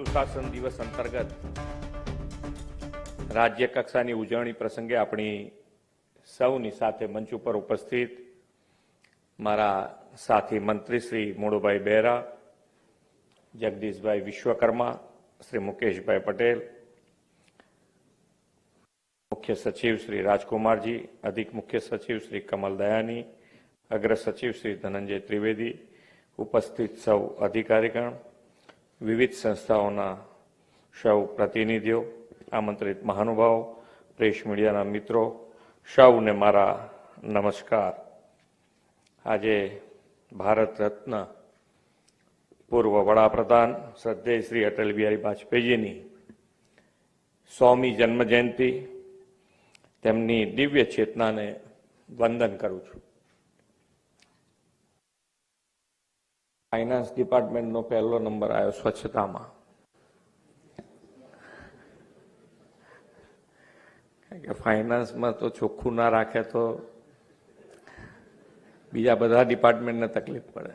સુશાસન દિવસ અંતર્ગત રાજ્ય કક્ષાની ઉજવણી પ્રસંગે આપણી સૌની સાથે મંચ ઉપર ઉપસ્થિત મારા સાથી મંત્રી શ્રી મોડુભાઈ બેરા, જગદીશભાઈ વિશ્વકર્મા, શ્રી મુકેશભાઈ પટેલ, મુખ્ય સચિવ શ્રી રાજકુમારજી, અધિક મુખ્ય સચિવ શ્રી કમલ દયાની, અગ્ર સચિવ શ્રી ધનંજય ત્રિવેદી, ઉપસ્થિત સૌ અધિકારીગણ, વિવિધ સંસ્થાઓના સૌ પ્રતિનિધિઓ, આમંત્રિત મહાનુભાવો, પ્રેસ મીડિયાના મિત્રો, સૌને મારા નમસ્કાર. આજે ભારત રત્ન પૂર્વ વડાપ્રધાન શ્રદ્ધેય શ્રી અટલ બિહારી વાજપેયીજીની 100મી જન્મજયંતિ, તેમની દિવ્ય ચેતનાને વંદન કરું છું. ફાઇનાન્સ ડિપાર્ટમેન્ટનો પહેલો નંબર આવ્યો સ્વચ્છતામાં. કારણ કે ફાઇનાન્સમાં તો ચોખ્ખું ના રાખે તો બીજા બધા ડિપાર્ટમેન્ટને તકલીફ પડે.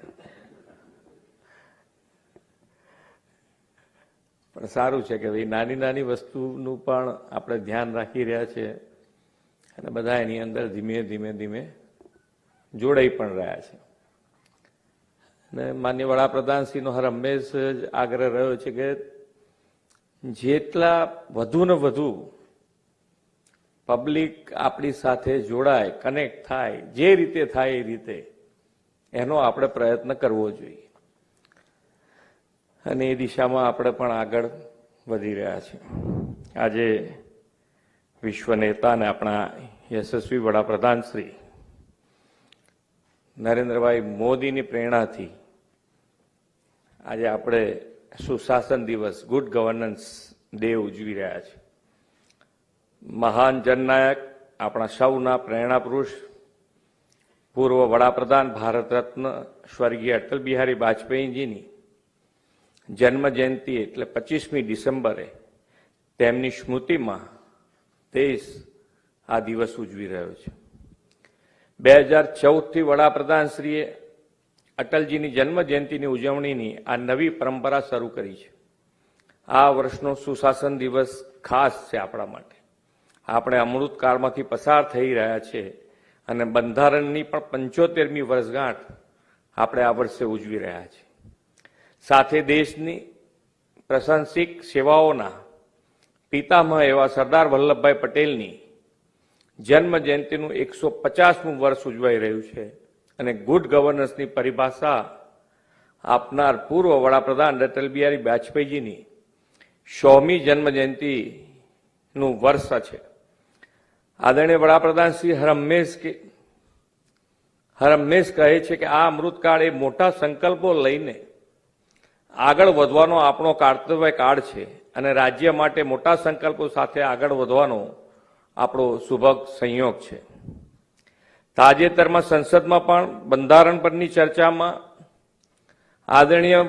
પણ સારું છે કે ભાઈ નાની નાની વસ્તુનું પણ આપણે ધ્યાન રાખી રહ્યા છે અને બધા એની અંદર ધીમે ધીમે ધીમે જોડાઈ પણ રહ્યા છે. અને માનનીય વડાપ્રધાનશ્રીનો હર હંમેશ આગ્રહ રહ્યો છે કે જેટલા વધુ ને વધુ પબ્લિક આપણી સાથે જોડાય, કનેક્ટ થાય, જે રીતે થાય એ રીતે એનો આપણે પ્રયત્ન કરવો જોઈએ. અને એ દિશામાં આપણે પણ આગળ વધી રહ્યા છીએ. આજે વિશ્વ નેતા અને આપણા યશસ્વી વડાપ્રધાન શ્રી નરેન્દ્રભાઈ મોદીની પ્રેરણાથી આજે આપણે સુશાસન દિવસ, ગુડ ગવર્નન્સ ડે ઉજવી રહ્યા છીએ. મહાન જનનાયક, આપણા સૌના પ્રેરણા પુરુષ, પૂર્વ વડાપ્રધાન ભારત રત્ન સ્વર્ગીય અટલ બિહારી વાજપેયીજીની જન્મ જયંતિ એટલે 25મી ડિસેમ્બરે તેમની સ્મૃતિમાં દેશ આ દિવસ ઉજવી રહ્યો છે. 2014થી વડાપ્રધાનશ્રીએ અટલજીની જન્મ જયંતિની ઉજવણીની આ નવી પરંપરા શરૂ કરી છે. આ વર્ષનો સુશાસન દિવસ ખાસ છે આપણા માટે. આપણે અમૃતકાળમાંથી પસાર થઈ રહ્યા છે અને બંધારણની પણ 75મી વર્ષગાંઠ આપણે આ વર્ષે ઉજવી રહ્યા છીએ. સાથે દેશની પ્રશંસિક સેવાઓના પિતામહ એવા સરદાર વલ્લભભાઈ પટેલની જન્મ જયંતિનું 150મું વર્ષ ઉજવાઈ રહ્યું છે. અને ગુડ ગવર્નન્સની પરિભાષા આપનાર પૂર્વ વડાપ્રધાન અટલ બિહારી વાજપેયીજીની 100મી જન્મ જયંતિનું વર્ષ છે. આદરણીય વડાપ્રધાન શ્રી હરહંમેશ કહે છે કે આ અમૃતકાળ એ મોટા સંકલ્પો લઈને આગળ વધવાનો આપણો કર્તવ્ય કાળ છે અને રાજ્ય માટે મોટા સંકલ્પો સાથે આગળ વધવાનો આપણો શુભ સંયોગ છે. તાજેતરમાં સંસદમાં પણ બંધારણ પરની ચર્ચામાં આદરણીય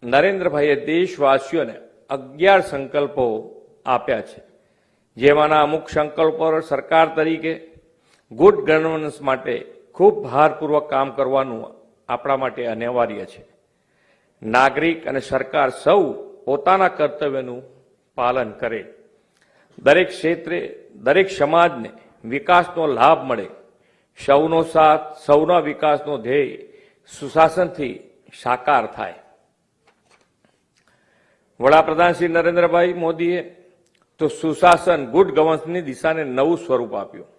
નરેન્દ્રભાઈએ દેશવાસીઓને 11 સંકલ્પો આપ્યા છે, જેમાંના અમુક સંકલ્પો સરકાર તરીકે ગુડ ગવર્નન્સ માટે ખૂબ ભારપૂર્વક કામ કરવાનું આપણા માટે અનિવાર્ય છે. નાગરિક અને સરકાર સૌ પોતાના કર્તવ્યનું પાલન કરે, દરેક ક્ષેત્રે દરેક સમાજને વિકાસનો લાભ મળે, સૌનો સાથ, સૌના વિકાસનો ધ્યેય સુશાસનથી સાકાર થાય. વડાપ્રધાન શ્રી નરેન્દ્રભાઈ મોદીએ તો સુશાસન, ગુડ ગવર્નન્સની દિશાને નવું સ્વરૂપ આપ્યું.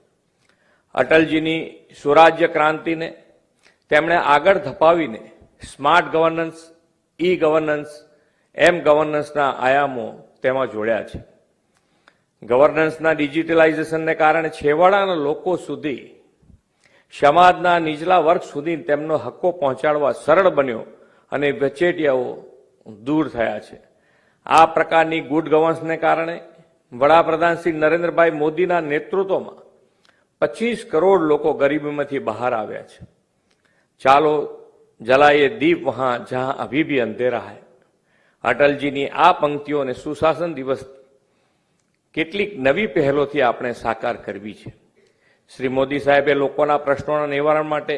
અટલજીની સ્વરાજ્ય ક્રાંતિને તેમણે આગળ ધપાવીને સ્માર્ટ ગવર્નન્સ, ઈ ગવર્નન્સ, એમ ગવર્નન્સના આયામો તેમાં જોડ્યા છે. ગવર્નન્સના ડિજિટલાઇઝેશનને કારણે છેવાડાના લોકો સુધી, સમાજના નીચલા વર્ગ સુધી તેમનો હક્કો પહોંચાડવા સરળ બન્યો અને વચેટિયાઓ દૂર થયા છે. આ પ્રકારની ગુડ ગવર્નન્સને કારણે વડાપ્રધાન શ્રી નરેન્દ્રભાઈ મોદીના નેતૃત્વમાં 25 કરોડ લોકો ગરીબીમાંથી બહાર આવ્યા છે. ચાલો જલાયે દીપ વહાં જહાં અભી ભી અંધેરા હૈ. અટલજીની આ પંક્તિઓને સુશાસન દિવસ કેટલીક નવી પહેલોથી આપણે સાકાર કરવી છે. શ્રી મોદી સાહેબે લોકોના પ્રશ્નોના નિવારણ માટે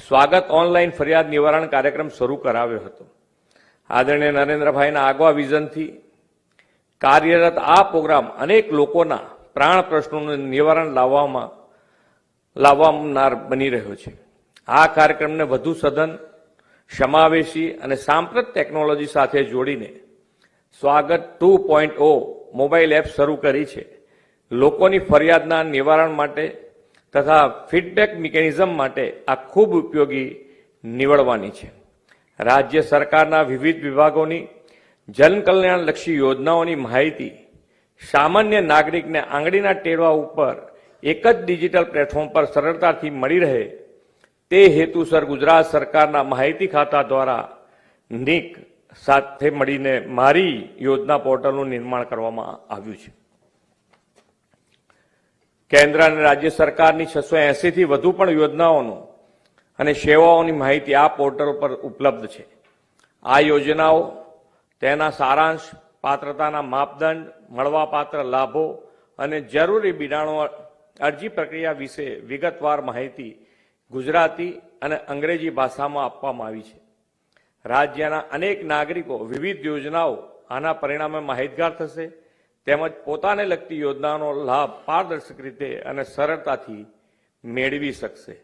સ્વાગત ઓનલાઈન ફરિયાદ નિવારણ કાર્યક્રમ શરૂ કરાવ્યો હતો. આદરણીય નરેન્દ્રભાઈના આગવા વિઝનથી કાર્યરત આ પ્રોગ્રામ અનેક લોકોના પ્રાણ પ્રશ્નોનું નિવારણ લાવનાર બની રહ્યો છે. આ કાર્યક્રમને વધુ સઘન, સમાવેશી અને સાંપ્રત ટેકનોલોજી સાથે જોડીને સ્વાગત 2.0 મોબાઈલ એપ શરૂ કરી છે. લોકોની ફરિયાદના નિવારણ માટે તથા ફીડબેક મિકેનિઝમ માટે આ ખૂબ ઉપયોગી નીવડવાની છે. રાજ્ય સરકારના વિવિધ વિભાગોની જનકલ્યાણલક્ષી યોજનાઓની માહિતી સામાન્ય નાગરિકને આંગળીના ટેડવા ઉપર એક જ ડિજિટલ પ્લેટફોર્મ પર સરળતાથી મળી રહે તે હેતુસર ગુજરાત સરકારના માહિતી ખાતા દ્વારા નિક સાથે મળીને મારી યોજના પોર્ટલનું નિર્માણ કરવામાં આવ્યું છે. કેન્દ્ર અને રાજ્ય સરકારની 680 થી વધુ પણ યોજનાઓનું અને સેવાઓની માહિતી આ પોર્ટલ પર ઉપલબ્ધ છે. આ યોજનાઓ, તેના સારાંશ, પાત્રતાના માપદંડ, મળવાપાત્ર લાભો અને જરૂરી બિડાણો અરજી પ્રક્રિયા વિશે વિગતવાર માહિતી ગુજરાતી અને અંગ્રેજી ભાષામાં આપવામાં આવી છે. રાજ્યના અનેક નાગરિકો વિવિધ યોજનાઓ આના પરિણામે માહિતગાર થશે તેમજ પોતાને લગતી યોજનાઓનો લાભ પારદર્શક રીતે અને સરળતાથી મેળવી શકશે.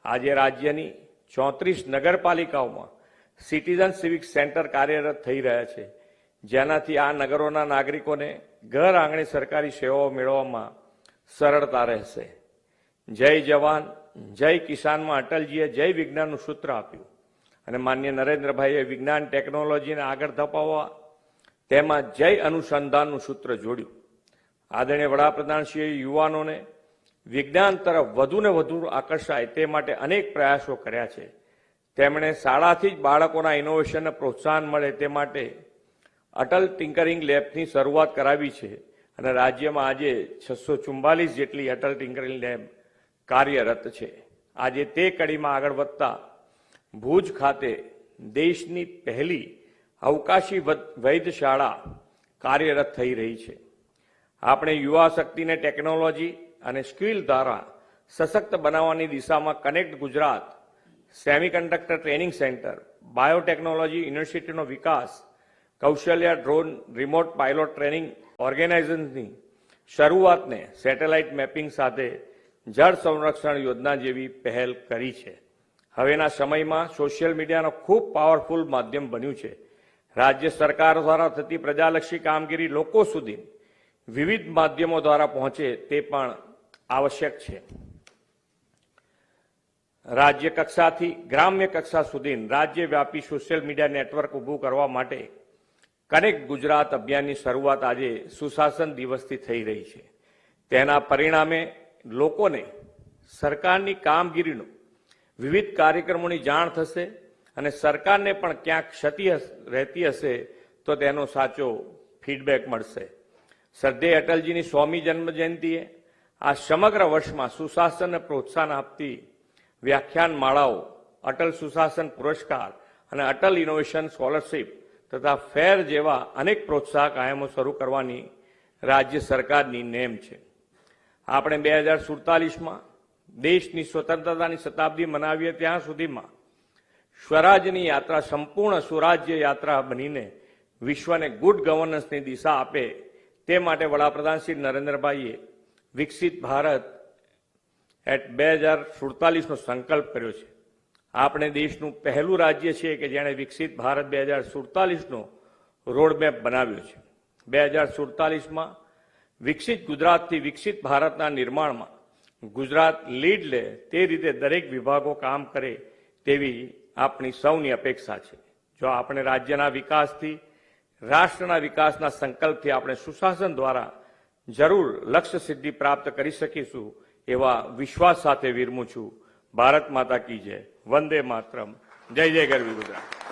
આજે રાજ્યની 34 નગરપાલિકાઓમાં સિટીઝન સિવિક સેન્ટર કાર્યરત થઈ રહ્યા છે, જેનાથી આ નગરોના નાગરિકોને ઘર આંગણે સરકારી સેવાઓ મેળવવામાં સરળતા રહેશે. જય જવાન, જય કિસાનમાં અટલજીએ જય વિજ્ઞાનનું સૂત્ર આપ્યું અને માનનીય નરેન્દ્રભાઈએ વિજ્ઞાન ટેકનોલોજીને આગળ ધપાવવા તેમાં જય અનુસંધાનનું સૂત્ર જોડ્યું. આદરણીય વડાપ્રધાનશ્રીએ યુવાનોને વિજ્ઞાન તરફ વધુને વધુ આકર્ષાય તે માટે અનેક પ્રયાસો કર્યા છે. તેમણે શાળાથી જ બાળકોના ઇનોવેશનને પ્રોત્સાહન મળે તે માટે અટલ ટિંકરિંગ લેબની શરૂઆત કરાવી છે અને રાજ્યમાં આજે 644 જેટલી અટલ ટિંકરિંગ લેબ કાર્યરત છે. આજે તે કડીમાં આગળ વધતા ભુજ ખાતે દેશની પહેલી અવકાશી વૈધશાળા કાર્યરત થઈ રહી છે. આપણે યુવા શક્તિને ટેકનોલોજી અને સ્કિલ દ્વારા સશક્ત બનાવવાની દિશામાં connect Gujarat, semiconductor training centre, biotechnology યુનિવર્સિટીનો વિકાસ, કૌશલ્ય ડ્રોન રિમોટ પાયલોટ ટ્રેનિંગ ઓર્ગેનાઇઝેશનની શરૂઆતને સેટેલાઇટ મેપિંગ સાથે જળ સંરક્ષણ યોજના જેવી પહેલ કરી છે. હવેના સમયમાં સોશિયલ મીડિયાનો ખૂબ પાવરફુલ માધ્યમ બન્યું છે. રાજ્ય સરકાર દ્વારા થતી પ્રજાલક્ષી કામગીરી લોકો સુધી વિવિધ માધ્યમો દ્વારા પહોંચે તે પણ આવશ્યક છે. રાજ્ય કક્ષાથી ગ્રામ્ય કક્ષા સુધી રાજ્યવ્યાપી સોશિયલ મીડિયા નેટવર્ક ઊભું કરવા માટે કનેક્ટ ગુજરાત અભિયાનની શરૂઆત આજે સુશાસન દિવસથી થઈ રહી છે. તેના પરિણામે લોકોને સરકારની કામગીરીનું વિવિધ કાર્યક્રમોની જાણ થશે અને સરકારને પણ ક્યાંક ક્ષતિ રહેતી હશે તો તેનો સાચો ફીડબેક મળશે. શ્રદ્ધેય અટલજીની 100મી જન્મજયંતિએ આ સમગ્ર વર્ષમાં સુશાસનને પ્રોત્સાહન આપતી વ્યાખ્યાન માળાઓ, અટલ સુશાસન પુરસ્કાર અને અટલ ઇનોવેશન સ્કોલરશીપ તથા ફેર જેવા અનેક પ્રોત્સાહક આયામો શરૂ કરવાની રાજ્ય સરકારની નેમ છે. આપણે 2047માં દેશની સ્વતંત્રતાની શતાબ્દી મનાવીએ ત્યાં સુધીમાં સ્વરાજની યાત્રા સંપૂર્ણ સુરાજ્ય યાત્રા બનીને વિશ્વને ગુડ ગવર્નન્સની દિશા આપે તે માટે વડાપ્રધાન શ્રી નરેન્દ્રભાઈએ વિકસિત ભારત એટ 2047નો સંકલ્પ કર્યો છે. આપણે દેશનું પહેલું રાજ્ય છે કે જેણે વિકસિત ભારત 2047નો રોડમેપ બનાવ્યો છે. 2047માં વિકસિત ગુજરાતથી વિકસિત ભારતના નિર્માણમાં ગુજરાત લીડ લે તે રીતે દરેક વિભાગો કામ કરે તેવી આપણી સૌની અપેક્ષા છે. જો આપણે રાજ્યના વિકાસથી રાષ્ટ્રના વિકાસના સંકલ્પથી આપણે સુશાસન દ્વારા જરૂર લક્ષ્ય સિદ્ધિ પ્રાપ્ત કરી શકીશું એવા વિશ્વાસ સાથે વિરમું છું. ભારત માતા કી જય. વંદે માતરમ. જય જય ગરવી ગુજરાત.